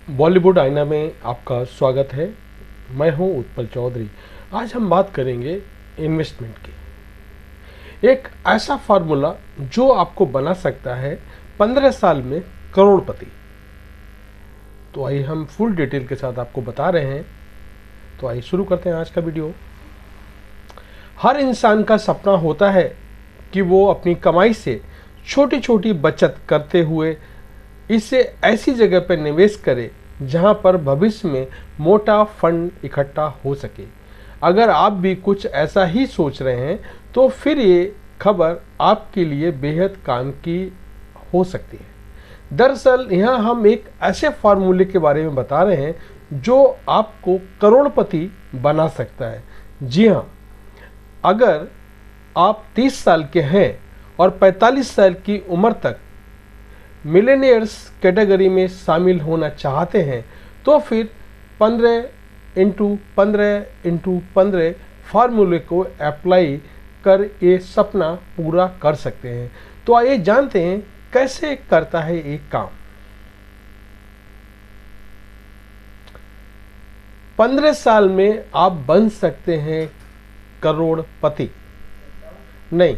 बॉलीवुड आईना में आपका स्वागत है। मैं हूं उत्पल चौधरी। आज हम बात करेंगे इन्वेस्टमेंट की। एक ऐसा फार्मूला जो आपको बना सकता है 15 साल में करोड़पति। तो आइए हम फुल डिटेल के साथ आपको बता रहे हैं। तो आइए शुरू करते हैं आज का वीडियो। हर इंसान का सपना होता है कि वो अपनी कमाई से छोटी छोटी बचत करते हुए इसे ऐसी जगह पर निवेश करे जहां पर भविष्य में मोटा फंड इकट्ठा हो सके। अगर आप भी कुछ ऐसा ही सोच रहे हैं तो फिर ये खबर आपके लिए बेहद काम की हो सकती है। दरअसल यहाँ हम एक ऐसे फार्मूले के बारे में बता रहे हैं जो आपको करोड़पति बना सकता है। जी हाँ, अगर आप 30 साल के हैं और 45 साल की उम्र तक मिलेनियर्स कैटेगरी में शामिल होना चाहते हैं तो फिर 15x15x15 फार्मूले को अप्लाई कर ये सपना पूरा कर सकते हैं। तो आइए जानते हैं कैसे करता है ये काम। 15 साल में आप बन सकते हैं करोड़पति। नहीं,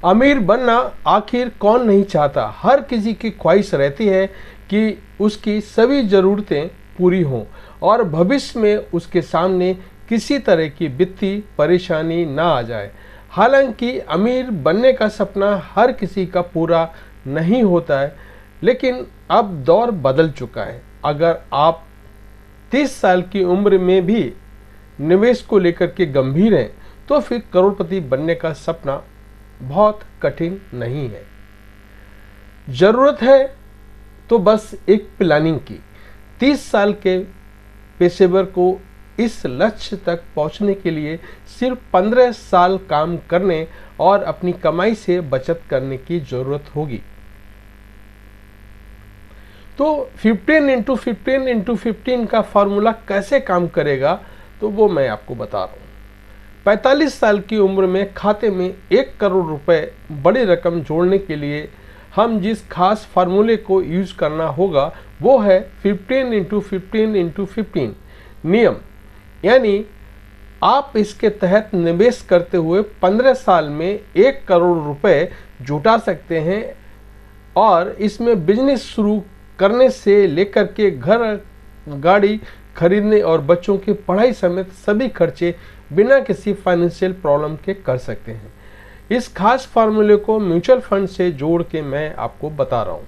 अमीर बनना आखिर कौन नहीं चाहता। हर किसी की ख्वाहिश रहती है कि उसकी सभी ज़रूरतें पूरी हों और भविष्य में उसके सामने किसी तरह की वित्तीय परेशानी ना आ जाए। हालांकि अमीर बनने का सपना हर किसी का पूरा नहीं होता है, लेकिन अब दौर बदल चुका है। अगर आप 30 साल की उम्र में भी निवेश को लेकर के गंभीर हैं तो फिर करोड़पति बनने का सपना बहुत कठिन नहीं है। जरूरत है तो बस एक प्लानिंग की। 30 साल के पेशेवर को इस लक्ष्य तक पहुंचने के लिए सिर्फ 15 साल काम करने और अपनी कमाई से बचत करने की जरूरत होगी। तो 15x15x15 का फार्मूला कैसे काम करेगा तो वो मैं आपको बता रहा हूँ। 45 साल की उम्र में खाते में 1 करोड़ रुपए बड़ी रकम जोड़ने के लिए हम जिस खास फार्मूले को यूज करना होगा वो है 15x15x15 नियम। यानी आप इसके तहत निवेश करते हुए 15 साल में 1 करोड़ रुपए जुटा सकते हैं और इसमें बिजनेस शुरू करने से लेकर के घर गाड़ी खरीदने और बच्चों की पढ़ाई समेत सभी खर्चे बिना किसी फाइनेंशियल प्रॉब्लम के कर सकते हैं। इस खास फार्मूले को म्यूचुअल फंड से जोड़ के मैं आपको बता रहा हूं।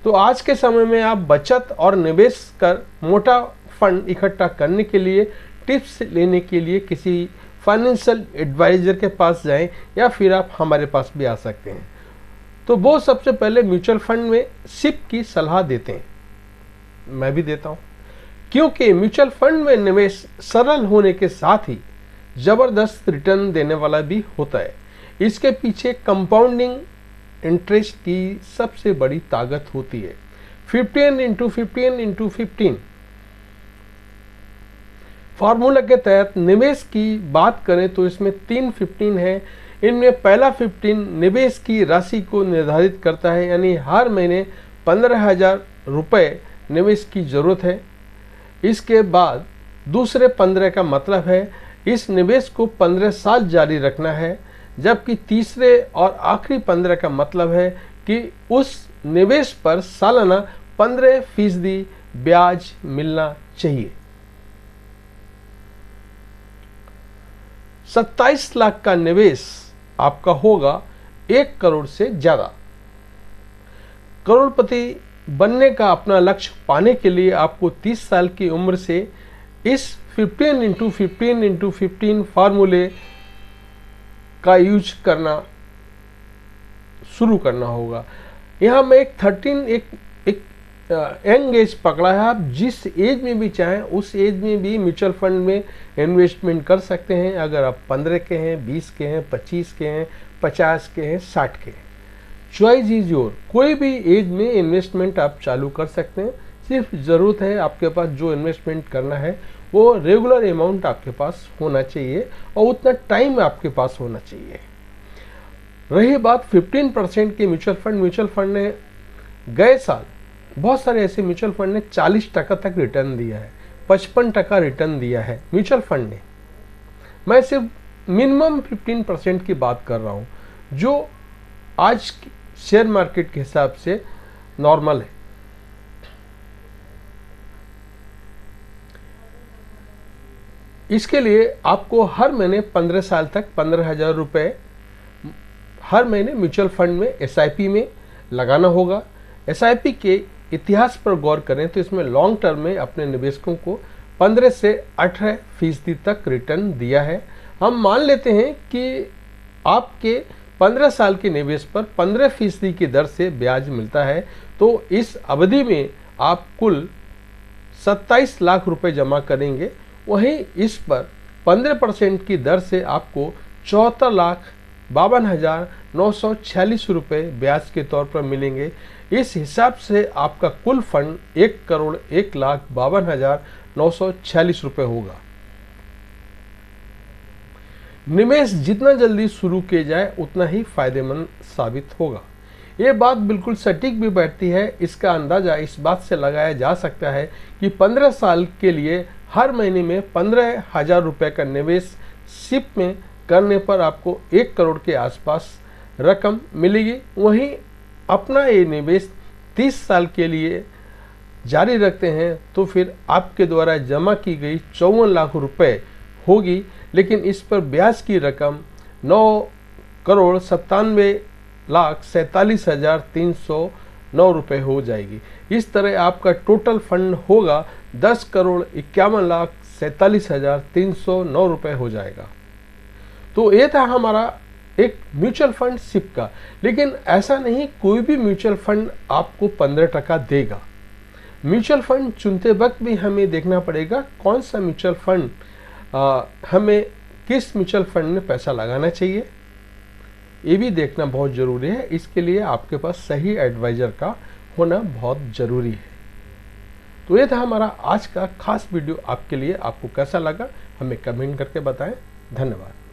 तो आज के समय में आप बचत और निवेश कर मोटा फंड इकट्ठा करने के लिए टिप्स लेने के लिए किसी फाइनेंशियल एडवाइजर के पास जाएं या फिर आप हमारे पास भी आ सकते हैं। तो वो सबसे पहले म्यूचुअल फंड में सिप की सलाह देते हैं, मैं भी देता हूं, क्योंकि म्यूचुअल फंड में निवेश सरल होने के साथ ही जबरदस्त रिटर्न देने वाला भी होता है। इसके पीछे कंपाउंडिंग इंटरेस्ट की सबसे बड़ी ताकत होती है। 15x15x15 फार्मूला के तहत निवेश की बात करें तो इसमें 3 15 है। इनमें पहला 15 निवेश की राशि को निर्धारित करता है, यानी हर महीने 15,000 रुपये निवेश की जरूरत है। इसके बाद दूसरे 15 का मतलब है इस निवेश को 15 साल जारी रखना है, जबकि तीसरे और आखिरी 15 का मतलब है कि उस निवेश पर सालाना 15% ब्याज मिलना चाहिए। 27 लाख का निवेश आपका होगा 1 करोड़ से ज्यादा। करोड़पति बनने का अपना लक्ष्य पाने के लिए आपको 30 साल की उम्र से इस 15x15x15 फार्मूले का यूज करना शुरू करना होगा। यहाँ मैं एक यंग एज पकड़ा है। आप जिस एज में भी चाहें उस एज में भी म्यूचुअल फंड में इन्वेस्टमेंट कर सकते हैं। अगर आप 15 के हैं, 20 के हैं, 25 के हैं, 50 के हैं, 60 के हैं, चॉइस इज योर। कोई भी एज में इन्वेस्टमेंट आप चालू कर सकते हैं। सिर्फ ज़रूरत है आपके पास जो इन्वेस्टमेंट करना है वो रेगुलर अमाउंट आपके पास होना चाहिए और उतना टाइम आपके पास होना चाहिए। रही बात 15% के म्यूचुअल फंड ने गए साल बहुत सारे ऐसे म्यूचुअल फंड ने 40% तक रिटर्न दिया है, 55% रिटर्न दिया है म्यूचुअल फंड ने। मैं सिर्फ मिनिमम 15% की बात कर रहा हूँ, जो आज शेयर मार्केट के हिसाब से नॉर्मल है। इसके लिए आपको हर महीने 15 साल तक 15,000 रुपये हर महीने म्यूचुअल फंड में SIP में लगाना होगा। SIP के इतिहास पर गौर करें तो इसमें लॉन्ग टर्म में अपने निवेशकों को 15 से 18% तक रिटर्न दिया है। हम मान लेते हैं कि आपके 15 साल के निवेश पर 15% की दर से ब्याज मिलता है, तो इस अवधि में आप कुल 27 लाख रुपए जमा करेंगे। वहीं इस पर 15% की दर से आपको 74,52,946 रुपये ब्याज के तौर पर मिलेंगे। इस हिसाब से आपका कुल फंड 1,01,52,946 रुपये होगा। निवेश जितना जल्दी शुरू किया जाए उतना ही फायदेमंद साबित होगा। ये बात बिल्कुल सटीक भी बैठती है। इसका अंदाजा इस बात से लगाया जा सकता है कि 15 साल के लिए हर महीने में 15,000 रुपये का निवेश SIP में करने पर आपको 1 करोड़ के आसपास रकम मिलेगी। वहीं अपना ये निवेश 30 साल के लिए जारी रखते हैं तो फिर आपके द्वारा जमा की गई 54 लाख रुपए होगी, लेकिन इस पर ब्याज की रकम 9,97,47,309 रुपये हो जाएगी। इस तरह आपका टोटल फंड होगा 10,51,47,309 रुपये हो जाएगा। तो ये था हमारा एक म्यूचुअल फंड SIP का। लेकिन ऐसा नहीं कोई भी म्यूचुअल फंड आपको 15% देगा। म्यूचुअल फंड चुनते वक्त भी हमें देखना पड़ेगा कौन सा म्यूचुअल फंड हमें किस म्यूचुअल फंड में पैसा लगाना चाहिए, ये भी देखना बहुत ज़रूरी है। इसके लिए आपके पास सही एडवाइज़र का होना बहुत ज़रूरी है। तो ये था हमारा आज का खास वीडियो आपके लिए। आपको कैसा लगा हमें कमेंट करके बताएं। धन्यवाद।